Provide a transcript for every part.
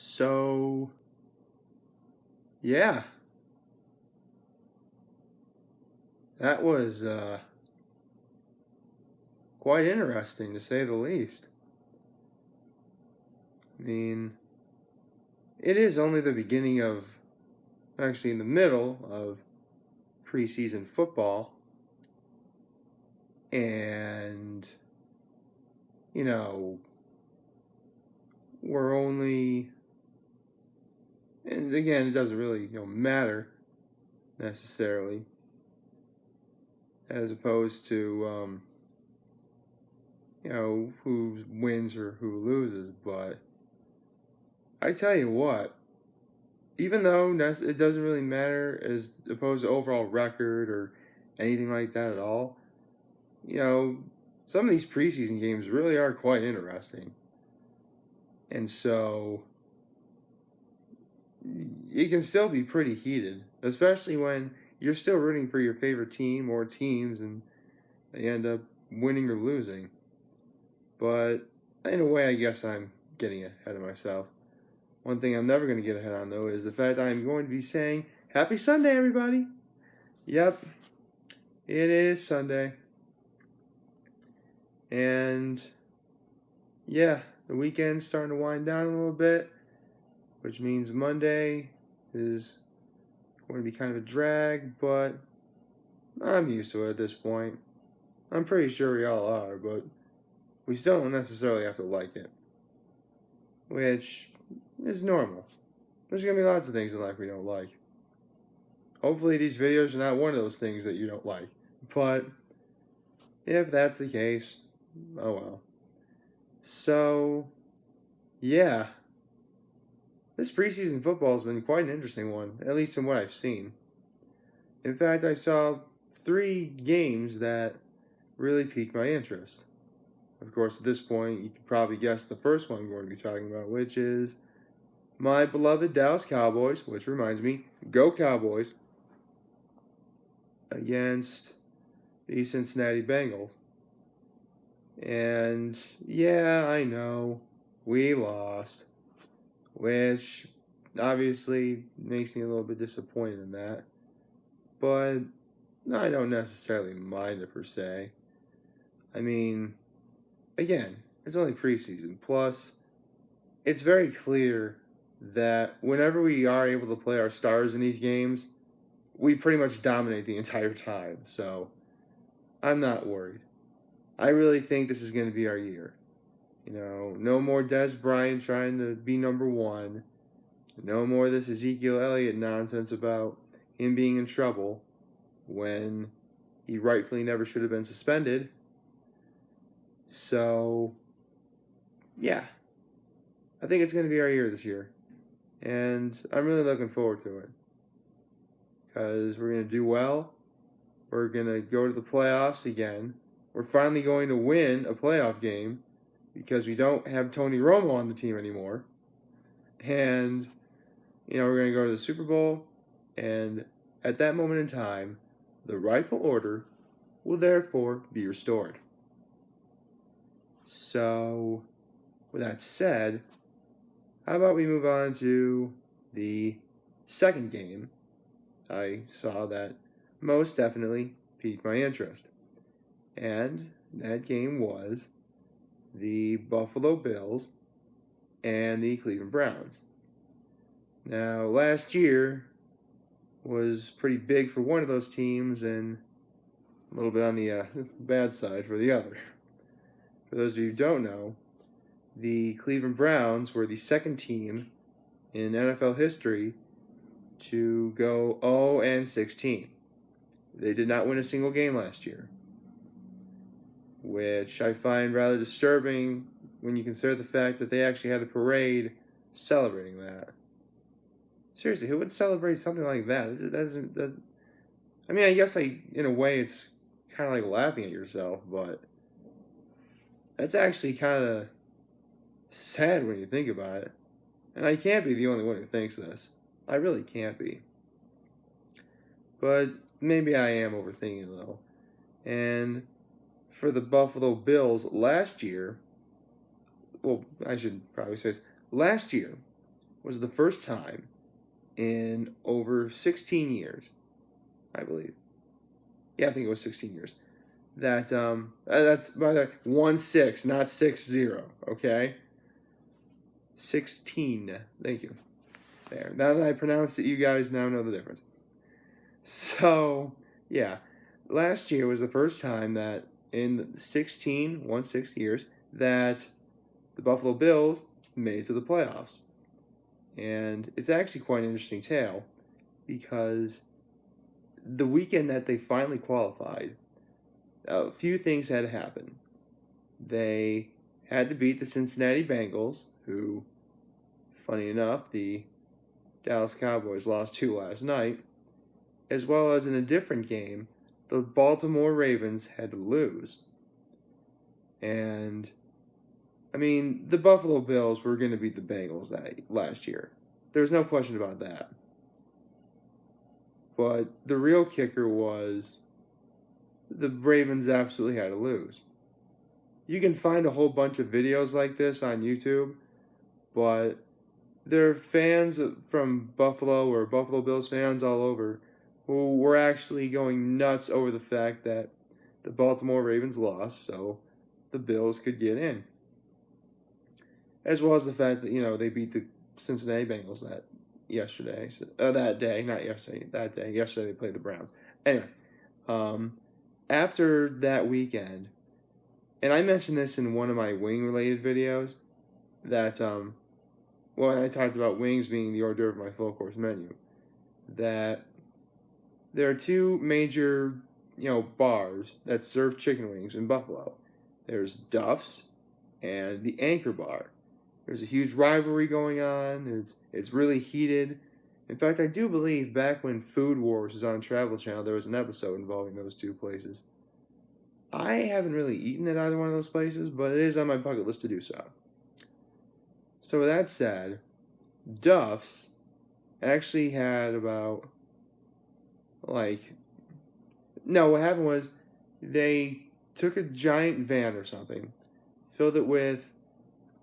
So, yeah, that was quite interesting to say the least. I mean, it is only the beginning of, actually, in the middle of preseason football, and, you know, we're only, and again, it doesn't really, matter necessarily, as opposed to, who wins or who loses, but I tell you what, even though it doesn't really matter as opposed to overall record or anything like that at all, you know, some of these preseason games really are quite interesting. And so it can still be pretty heated, especially when you're still rooting for your favorite team or teams and they end up winning or losing. But in a way, I guess I'm getting ahead of myself. One thing I'm never going to get ahead on, though, is the fact I'm going to be saying, Happy Sunday, everybody! Yep, it is Sunday. And, yeah, the weekend's starting to wind down a little bit, which means Monday is going to be kind of a drag, but I'm used to it at this point. I'm pretty sure we all are, but we still don't necessarily have to like it, which is normal. There's going to be lots of things in life we don't like. Hopefully these videos are not one of those things that you don't like. But if that's the case, oh well. So, yeah. This preseason football has been quite an interesting one, at least in what I've seen. In fact, I saw 3 games that really piqued my interest. Of course, at this point, you could probably guess the first one I'm going to be talking about, which is my beloved Dallas Cowboys, which reminds me, go Cowboys, against the Cincinnati Bengals. And yeah, I know, we lost, which obviously makes me a little bit disappointed in that. But I don't necessarily mind it per se. I mean, again, it's only preseason. Plus, it's very clear that whenever we are able to play our stars in these games, we pretty much dominate the entire time. So, I'm not worried. I really think this is going to be our year. No more Des Bryant trying to be number 1. No more this Ezekiel Elliott nonsense about him being in trouble when he rightfully never should have been suspended. So, yeah. I think it's going to be our year this year. And I'm really looking forward to it. Because we're going to do well. We're going to go to the playoffs again. We're finally going to win a playoff game because we don't have Tony Romo on the team anymore. And, we're going to go to the Super Bowl. And at that moment in time, the rightful order will therefore be restored. So, with that said, how about we move on to the second game I saw that most definitely piqued my interest. And that game was the Buffalo Bills and the Cleveland Browns. Now, last year was pretty big for one of those teams and a little bit on the bad side for the other. For those of you who don't know, the Cleveland Browns were the second team in NFL history to go 0-16. They did not win a single game last year, which I find rather disturbing when you consider the fact that they actually had a parade celebrating that. Seriously, who would celebrate something like that? I mean, I guess in a way it's kind of like laughing at yourself, but that's actually kind of sad when you think about it. And I can't be the only one who thinks this. I really can't be. But maybe I am overthinking it, though. And for the Buffalo Bills last year, well, I should probably say this, last year, was the first time in over 16 years, I believe. Yeah, I think it was 16 years. That's by the way, 1-6, not 6-0. Okay, 16. Thank you. There. Now that I pronounced it, you guys now know the difference. So yeah, last year was the first time that in 1-6 years that the Buffalo Bills made it to the playoffs, and it's actually quite an interesting tale because the weekend that they finally qualified, a few things had to happen. They had to beat the Cincinnati Bengals, who, funny enough, the Dallas Cowboys lost to last night, as well as in a different game, the Baltimore Ravens had to lose. And, I mean, the Buffalo Bills were going to beat the Bengals last year. There's no question about that. But the real kicker was the Ravens absolutely had to lose. You can find a whole bunch of videos like this on YouTube, but there are fans from Buffalo or Buffalo Bills fans all over who were actually going nuts over the fact that the Baltimore Ravens lost, so the Bills could get in. As well as the fact that, they beat the Cincinnati Bengals that day. Yesterday they played the Browns. Anyway, after that weekend, and I mentioned this in one of my wing-related videos, that, when I talked about wings being the hors d'oeuvre of my full-course menu, that there are two major, bars that serve chicken wings in Buffalo. There's Duff's and the Anchor Bar. There's a huge rivalry going on. It's really heated. In fact, I do believe back when Food Wars was on Travel Channel, there was an episode involving those two places. I haven't really eaten at either one of those places, but it is on my bucket list to do so. So with that said, Duff's actually had about, what happened was they took a giant van or something, filled it with,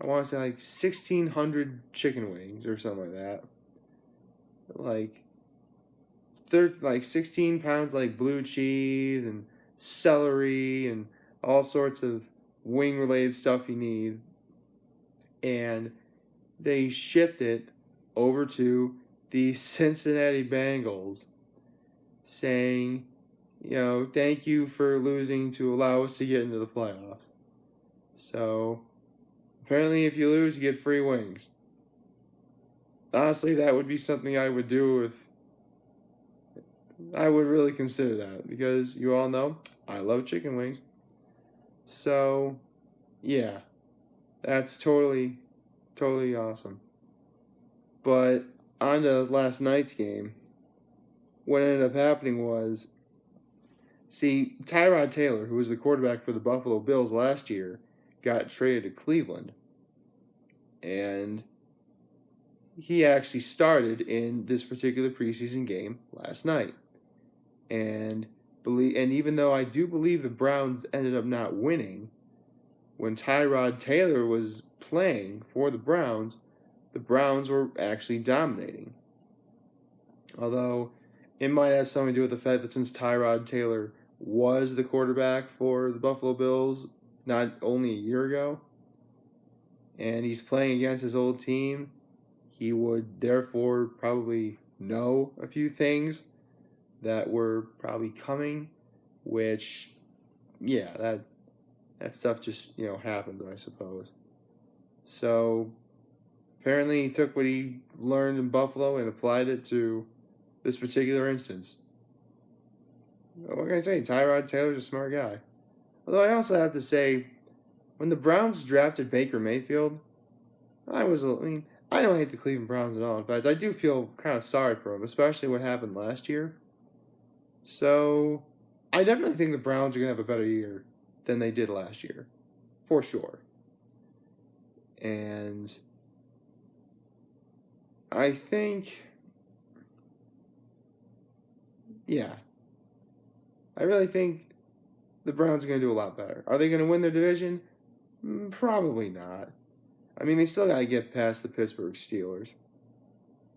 I want to say 1,600 chicken wings or something like that. 16 pounds blue cheese and celery and all sorts of wing related stuff you need. And they shipped it over to the Cincinnati Bengals saying, thank you for losing to allow us to get into the playoffs. So, apparently if you lose, you get free wings. Honestly, that would be something I would do I would really consider that, because you all know I love chicken wings. So, yeah, that's totally awesome. But on to last night's game, what ended up happening was, Tyrod Taylor, who was the quarterback for the Buffalo Bills last year, got traded to Cleveland. And he actually started in this particular preseason game last night. And even though I do believe the Browns ended up not winning, when Tyrod Taylor was playing for the Browns were actually dominating. Although it might have something to do with the fact that since Tyrod Taylor was the quarterback for the Buffalo Bills not only a year ago, and he's playing against his old team, he would therefore probably know a few things that were probably coming, which, that stuff just, happened, I suppose. So, apparently he took what he learned in Buffalo and applied it to this particular instance. What can I say? Tyrod Taylor's a smart guy. Although I also have to say, when the Browns drafted Baker Mayfield, I don't hate the Cleveland Browns at all. In fact, I do feel kind of sorry for him, especially what happened last year. So, I definitely think the Browns are going to have a better year than they did last year. For sure. And I think, I really think the Browns are going to do a lot better. Are they going to win their division? Probably not. They still got to get past the Pittsburgh Steelers.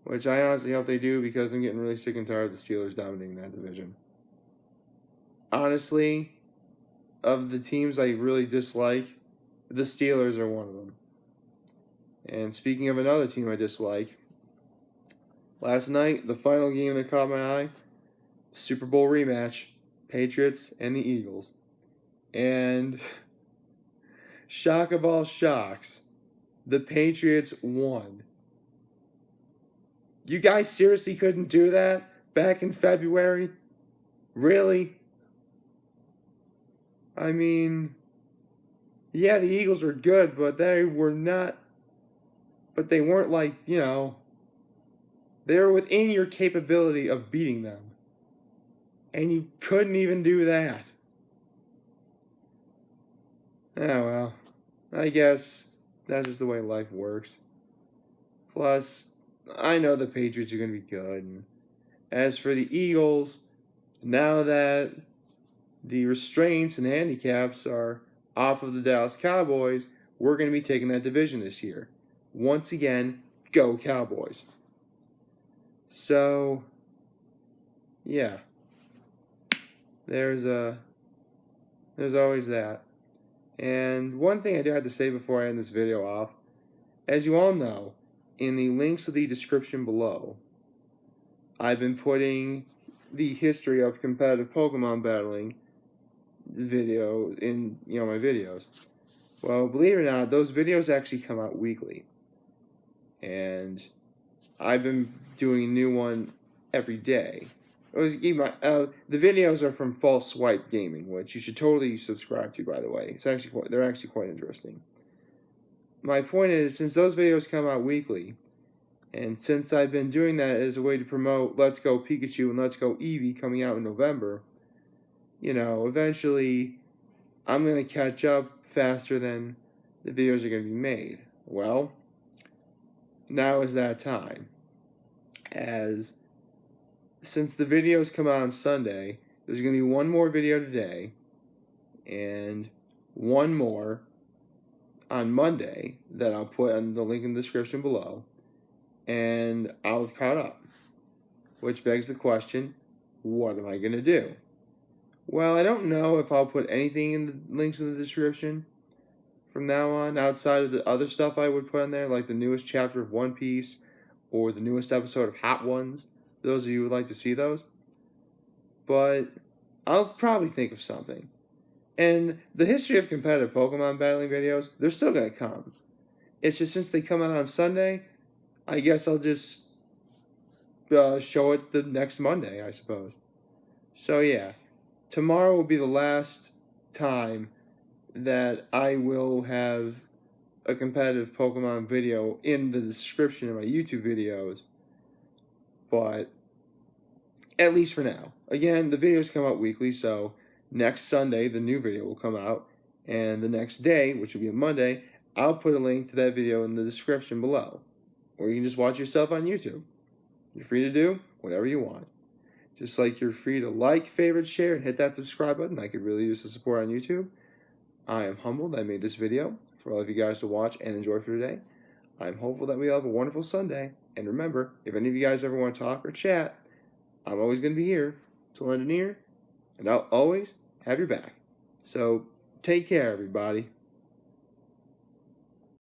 which I honestly hope they do because I'm getting really sick and tired of the Steelers dominating that division. Honestly, of the teams I really dislike, the Steelers are one of them. And speaking of another team I dislike, last night, the final game that caught my eye, Super Bowl rematch, Patriots and the Eagles. And shock of all shocks, the Patriots won. You guys seriously couldn't do that back in February? Really? I mean, yeah, the Eagles were good, but they weren't like, they were within your capability of beating them. And you couldn't even do that. Oh, well, I guess that's just the way life works. Plus, I know the Patriots are going to be good. And as for the Eagles, now that the restraints and handicaps are off of the Dallas Cowboys, we're going to be taking that division this year. Once again, go Cowboys. So, yeah. There's always that. And one thing I do have to say before I end this video off, as you all know, in the links of the description below, I've been putting the history of competitive Pokemon battling video in my videos. Well, believe it or not, those videos actually come out weekly. And I've been doing a new one every day. The videos are from False Swipe Gaming, which you should totally subscribe to, by the way. They're actually quite interesting. My point is, since those videos come out weekly, and since I've been doing that as a way to promote Let's Go Pikachu and Let's Go Eevee coming out in November, eventually I'm going to catch up faster than the videos are going to be made. Well, now is that time. Since the videos come out on Sunday, there's going to be one more video today and one more on Monday that I'll put on the link in the description below, and I'll have caught up. Which begs the question, what am I going to do? Well, I don't know if I'll put anything in the links in the description from now on, outside of the other stuff I would put in there, like the newest chapter of One Piece or the newest episode of Hot Ones. Those of you who would like to see those. But I'll probably think of something. And the history of competitive Pokemon battling videos, they're still going to come. It's just since they come out on Sunday, I guess I'll just show it the next Monday, I suppose. So yeah, tomorrow will be the last time that I will have a competitive Pokemon video in the description of my YouTube videos. But at least for now. Again, the videos come out weekly, so next Sunday the new video will come out, and the next day, which will be a Monday, I'll put a link to that video in the description below. Or you can just watch yourself on YouTube. You're free to do whatever you want. Just like you're free to like, favorite, share, and hit that subscribe button. I could really use the support on YouTube. I am humbled I made this video for all of you guys to watch and enjoy for today. I'm hopeful that we all have a wonderful Sunday. And remember, if any of you guys ever want to talk or chat, I'm always going to be here to lend an ear, and I'll always have your back. So take care, everybody.